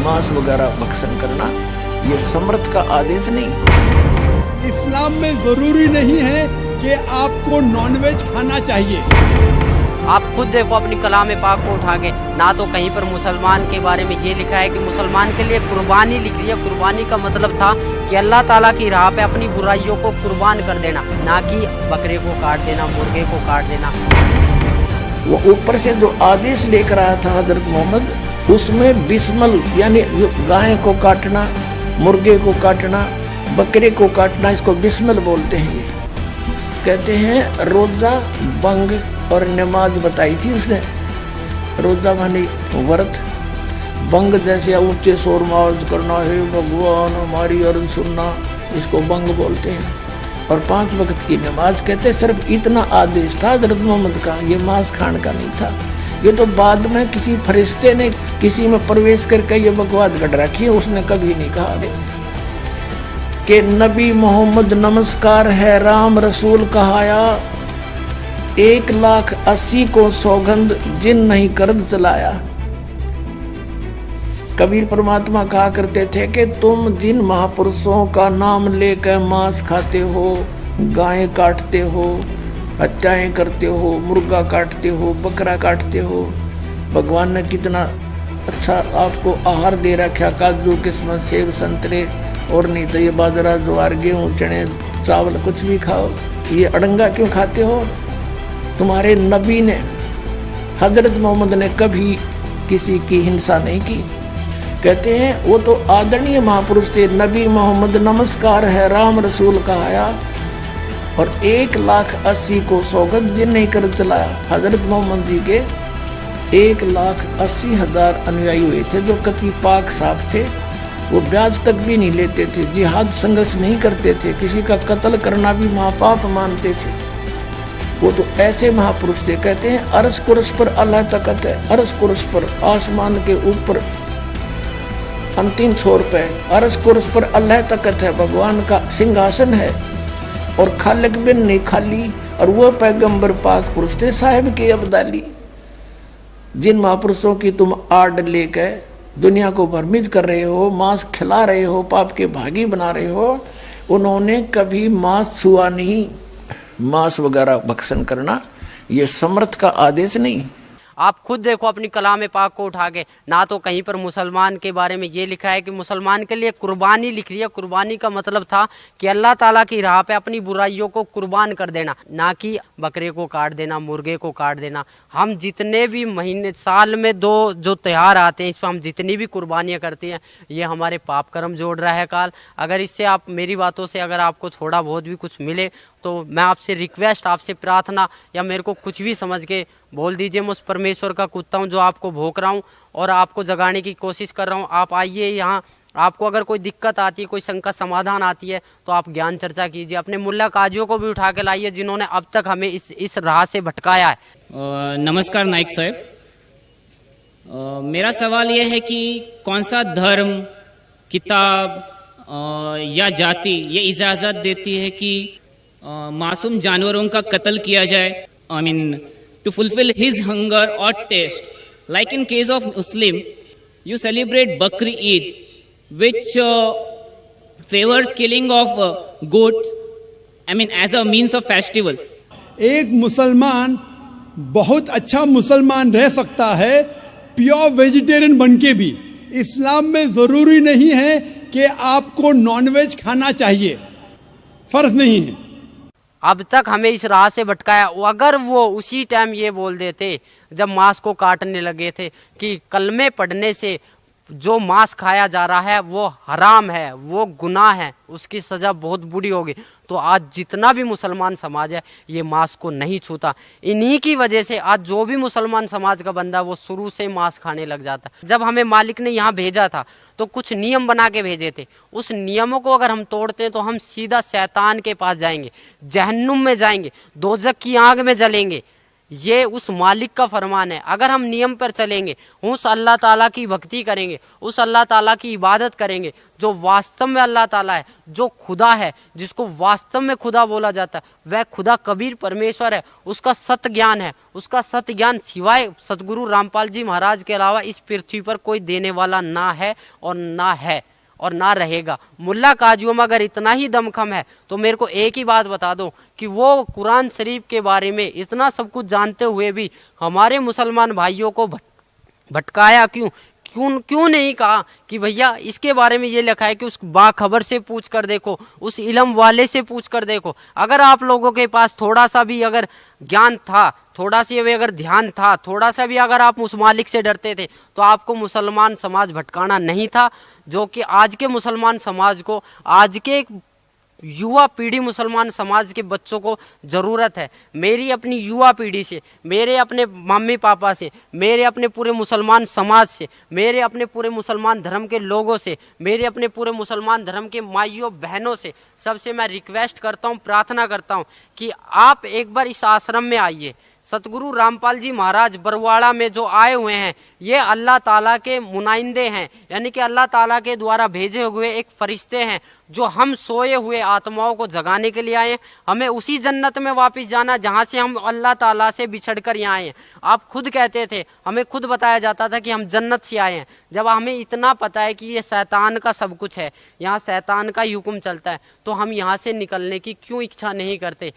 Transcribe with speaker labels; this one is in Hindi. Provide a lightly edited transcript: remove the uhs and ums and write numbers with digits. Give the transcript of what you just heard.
Speaker 1: मांस वगैरह भक्षण करना ये समर्थ का आदेश नहीं।
Speaker 2: इस्लाम में जरूरी नहीं है कि आपको नॉनवेज खाना चाहिए।
Speaker 3: आप खुद देखो अपनी कलाम पाक को उठा के, ना तो कहीं पर मुसलमान के बारे में ये लिखा है कि मुसलमान के लिए कुर्बानी लिख रही है। कुर्बानी का मतलब था कि अल्लाह ताला की राह पे अपनी बुराइयों को कुर्बान कर देना, ना कि बकरे को काट देना, मुर्गे को काट देना।
Speaker 1: वो ऊपर से जो आदेश लेकर आया था हजरत मोहम्मद, उसमें बिस्मल यानी गाय को काटना, मुर्गे को काटना, बकरे को काटना, इसको बिस्मल बोलते हैं। ये कहते हैं रोजा, बंग और नमाज बताई थी उसने। रोजा माने व्रत, बंग जैसे ऊंचे शोर माज करना, है भगवान हमारी अर्ज सुनना, इसको बंग बोलते हैं। और 5 वक्त की नमाज कहते हैं। सिर्फ इतना आदेश था हजरत मोहम्मद का, ये मांस खाने का नहीं था। ये तो बाद में किसी फरिश्ते ने किसी में प्रवेश करके ये बकवाद गढ़ रखी है। उसने कभी नहीं कहा कि नबी मोहम्मद नमस्कार है राम रसूल कहाया, 1,80,000 को सौगंध जिन नहीं करद चलाया। कबीर परमात्मा कहा करते थे कि तुम जिन महापुरुषों का नाम लेकर मांस खाते हो, गायें काटते हो, हत्याएं करते हो, मुर्गा काटते हो, बकरा काटते हो, भगवान ने कितना अच्छा आपको आहार दे रखा, काजू किस्मत सेब संतरे, और नहीं तो ये बाजरा ज्वार गेहूँ चने चावल कुछ भी खाओ। ये अड़ंगा क्यों खाते हो? तुम्हारे नबी ने हजरत मोहम्मद ने कभी किसी की हिंसा नहीं की। कहते हैं वो तो आदरणीय महापुरुष थे। नबी मोहम्मद नमस्कार है राम रसूल कहाया, और 1,80,000 को सौगंध जिन नहीं कर चलाया। हजरत मोहम्मद जी के 1,80,000 अनुयायी हुए थे जो कति पाक साफ थे। वो ब्याज तक भी नहीं लेते थे, जिहाद संघर्ष नहीं करते थे, किसी का कत्ल करना भी महापाप मानते थे। वो तो ऐसे महापुरुष थे। कहते हैं अरस कुरस पर अल्लाह तकत है, अरस कुरस पर आसमान के ऊपर अंतिम छोर पे अरस कुरस पर अल्लाह तकत है, भगवान का सिंहासन है, और खालिक बिन नहीं खाली। और वो पैगंबर पाक पुरुष थे साहिब के अब्दाली। जिन महापुरुषों की तुम आड़ लेकर दुनिया को भ्रमित कर रहे हो, मांस खिला रहे हो, पाप के भागी बना रहे हो, उन्होंने कभी मांस छुआ नहीं। मांस वगैरह भक्षण करना ये समर्थ का आदेश नहीं।
Speaker 3: आप खुद देखो अपनी कलाम पाक को उठा के, ना तो कहीं पर मुसलमान के बारे में ये लिखा है कि मुसलमान के लिए कुर्बानी लिख रही है। कुर्बानी का मतलब था कि अल्लाह ताला की राह पे अपनी बुराइयों को कुर्बान कर देना, ना कि बकरे को काट देना, मुर्गे को काट देना। हम जितने भी महीने साल में 2 जो त्यौहार आते हैं, इस पर हम जितनी भी कुर्बानियाँ करते हैं, ये हमारे पाप कर्म जोड़ रहा है काल। अगर इससे आप मेरी बातों से अगर आपको थोड़ा बहुत भी कुछ मिले तो मैं आपसे रिक्वेस्ट, आपसे प्रार्थना, या मेरे को कुछ भी समझ के बोल दीजिए। मैं उस परमेश्वर का कुत्ता हूँ जो आपको भोंक रहा हूँ और आपको जगाने की कोशिश कर रहा हूँ। आप आइए यहाँ। आपको अगर कोई दिक्कत आती है, कोई शंका समाधान आती है, तो आप ज्ञान चर्चा कीजिए। अपने मुल्ला काजियों को भी उठा के लाइए जिन्होंने अब तक हमें इस राह से भटकाया है।
Speaker 4: नमस्कार नाइक साहब, मेरा सवाल यह है कि कौन सा धर्म, किताब या जाति ये इजाज़त देती है कि मासूम जानवरों का कत्ल किया जाए? I mean to fulfil his hunger और taste, like in case of Muslim you celebrate Bakri Eid which favors killing of goats, I mean as a means of festival.
Speaker 2: एक मुसलमान बहुत अच्छा मुसलमान रह सकता है प्योर वेजिटेरियन बन के भी। इस्लाम में ज़रूरी नहीं है कि आपको नॉनवेज खाना चाहिए, फ़र्ज नहीं है।
Speaker 3: अब तक हमें इस राह से भटकाया। अगर वो उसी टाइम ये बोल देते जब मांस को काटने लगे थे कि कलमे पढ़ने से जो मांस खाया जा रहा है वो हराम है, वो गुनाह है, उसकी सज़ा बहुत बुरी होगी, तो आज जितना भी मुसलमान समाज है ये मांस को नहीं छूता। इन्हीं की वजह से आज जो भी मुसलमान समाज का बंदा वो शुरू से मांस खाने लग जाता। जब हमें मालिक ने यहाँ भेजा था तो कुछ नियम बना के भेजे थे। उस नियमों को अगर हम तोड़ते हैं तो हम सीधा शैतान के पास जाएंगे, जहन्नुम में जाएंगे, दोजख की आग में जलेंगे। ये उस मालिक का फरमान है। अगर हम नियम पर चलेंगे, उस अल्लाह ताला की भक्ति करेंगे, उस अल्लाह ताला की इबादत करेंगे जो वास्तव में अल्लाह ताला है, जो खुदा है, जिसको वास्तव में खुदा बोला जाता है, वह खुदा कबीर परमेश्वर है, उसका सत्य ज्ञान है। उसका सत्य ज्ञान सिवाय सतगुरु रामपाल जी महाराज के अलावा इस पृथ्वी पर कोई देने वाला ना है और ना रहेगा। मुल्ला काजियों में अगर इतना ही दमखम है तो मेरे को एक ही बात बता दो कि वो कुरान शरीफ के बारे में इतना सब कुछ जानते हुए भी हमारे मुसलमान भाइयों को भटकाया क्यों नहीं कहा कि भैया इसके बारे में ये लिखा है कि उस बाखबर से पूछ कर देखो, उस इल्म वाले से पूछ कर देखो। अगर आप लोगों के पास थोड़ा सा भी अगर ज्ञान था, थोड़ा सा भी अगर ध्यान था, थोड़ा सा भी अगर आप उस मालिक से डरते थे तो आपको मुसलमान समाज भटकाना नहीं था, जो कि आज के मुसलमान समाज को, आज के युवा पीढ़ी मुसलमान समाज के बच्चों को ज़रूरत है। मेरी अपनी युवा पीढ़ी से, मेरे अपने मम्मी पापा से, मेरे अपने पूरे मुसलमान समाज से, मेरे अपने पूरे मुसलमान धर्म के लोगों से, मेरे अपने पूरे मुसलमान धर्म के माइयों बहनों से, सबसे मैं रिक्वेस्ट करता हूँ, प्रार्थना करता हूँ कि आप एक बार इस आश्रम में आइए। सतगुरु रामपाल जी महाराज बरवाड़ा में जो आए हुए हैं, ये अल्लाह ताला के मुनाइंदे हैं, यानी कि अल्लाह ताला के द्वारा भेजे हुए एक फरिश्ते हैं जो हम सोए हुए आत्माओं को जगाने के लिए आए हैं। हमें उसी जन्नत में वापस जाना जहाँ से हम अल्लाह ताला से बिछड़ कर यहाँ आए हैं। आप खुद कहते थे, हमें खुद बताया जाता था कि हम जन्नत से आए हैं। जब हमें इतना पता है कि ये शैतान का सब कुछ है, यहाँ शैतान का ही हुक्म चलता है, तो हम यहाँ से निकलने की क्यों इच्छा नहीं करते।